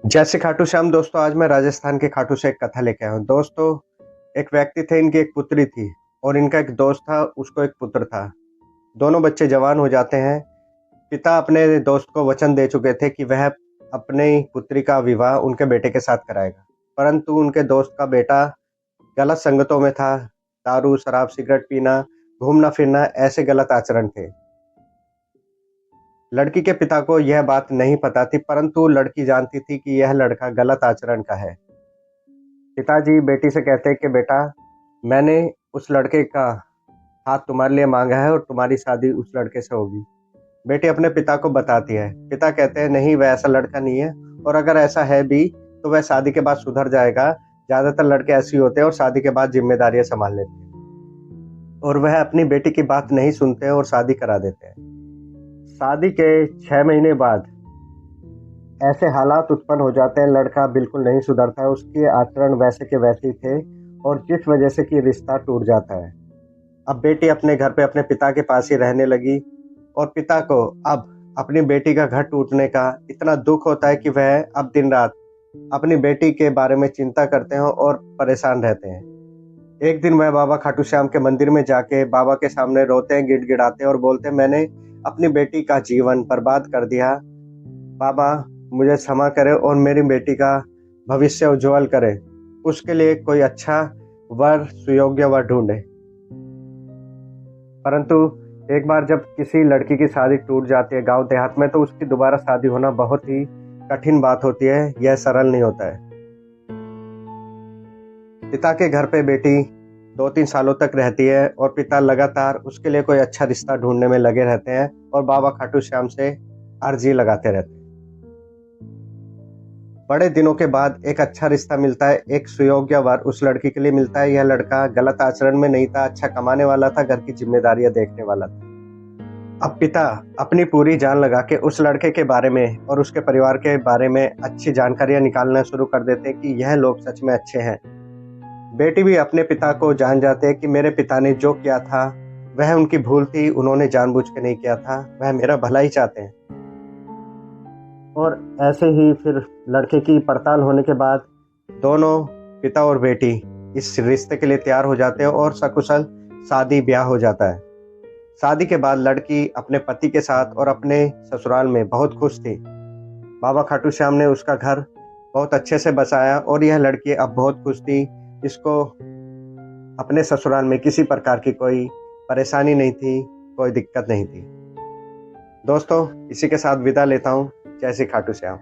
जय श्री खाटू श्याम। दोस्तों, आज मैं राजस्थान के खाटू से एक कथा लेके आया हूँ। दोस्तों, एक व्यक्ति थे, इनकी एक पुत्री थी और इनका एक दोस्त था, उसको एक पुत्र था। दोनों बच्चे जवान हो जाते हैं। पिता अपने दोस्त को वचन दे चुके थे कि वह अपनी पुत्री का विवाह उनके बेटे के साथ कराएगा, परंतु उनके दोस्त का बेटा गलत संगतों में था। दारू, शराब, सिगरेट पीना, घूमना फिरना, ऐसे गलत आचरण थे। लड़की के पिता को यह बात नहीं पता थी, परंतु लड़की जानती थी कि यह लड़का गलत आचरण का है। पिताजी बेटी से कहते हैं कि बेटा, मैंने उस लड़के का हाथ तुम्हारे लिए मांगा है और तुम्हारी शादी उस लड़के से होगी। बेटी अपने पिता को बताती है। पिता कहते हैं नहीं, वह ऐसा लड़का नहीं है, और अगर ऐसा है भी तो वह शादी के बाद सुधर जाएगा। ज्यादातर लड़के ऐसे ही होते हैं और शादी के बाद जिम्मेदारियां संभाल लेते हैं, और वह अपनी बेटी की बात नहीं सुनते हैं और शादी करा देते हैं। शादी के 6 महीने बाद ऐसे हालात उत्पन्न हो जाते हैं, लड़का बिल्कुल नहीं सुधरता है, उसके आचरण वैसे के वैसे ही थे, और जिस वजह से कि रिश्ता टूट जाता है। अब बेटी अपने घर पे अपने पिता के पास ही रहने लगी, और पिता को अब अपनी बेटी का घर टूटने का इतना दुख होता है कि वह अब दिन रात अपनी बेटी के बारे में चिंता करते हैं और परेशान रहते हैं। एक दिन वह बाबा खाटू श्याम के मंदिर में जाके बाबा के सामने रोते हैं, गिड़गिड़ाते हैं और बोलते हैं, मैंने अपनी बेटी का जीवन बर्बाद कर दिया। बाबा, मुझे क्षमा करे और मेरी बेटी का भविष्य उज्जवल करे। उसके लिए कोई अच्छा वर, सुयोग्य वर ढूंढे। परंतु एक बार जब किसी लड़की की शादी टूट जाती है गांव देहात में, तो उसकी दोबारा शादी होना बहुत ही कठिन बात होती है। यह सरल नहीं होता है। पिता के घर पे बेटी 2-3 सालों तक रहती है और पिता लगातार उसके लिए कोई अच्छा रिश्ता ढूंढने में लगे रहते हैं और बाबा खाटू श्याम से अर्जी लगाते रहते हैं। बड़े दिनों के बाद एक अच्छा रिश्ता मिलता है, एक सुयोग्य वर उस लड़की के लिए मिलता है। यह लड़का गलत आचरण में नहीं था, अच्छा कमाने वाला था, घर की जिम्मेदारियां देखने वाला था। अब पिता अपनी पूरी जान लगा के उस लड़के के बारे में और उसके परिवार के बारे में अच्छी जानकारियां निकालना शुरू कर देते हैं कि यह लोग सच में अच्छे हैं। बेटी भी अपने पिता को जान जाते हैं कि मेरे पिता ने जो किया था वह उनकी भूल थी, उन्होंने जानबूझ के नहीं किया था, वह मेरा भला ही चाहते हैं। और ऐसे ही फिर लड़के की पड़ताल होने के बाद दोनों पिता और बेटी इस रिश्ते के लिए तैयार हो जाते हैं और सकुशल शादी ब्याह हो जाता है। शादी के बाद लड़की अपने पति के साथ और अपने ससुराल में बहुत खुश थी। बाबा खाटू श्याम ने उसका घर बहुत अच्छे से बसाया और यह लड़की अब बहुत खुश थी। इसको अपने ससुराल में किसी प्रकार की कोई परेशानी नहीं थी, कोई दिक्कत नहीं थी। दोस्तों, इसी के साथ विदा लेता हूँ। जय श्री खाटू श्याम।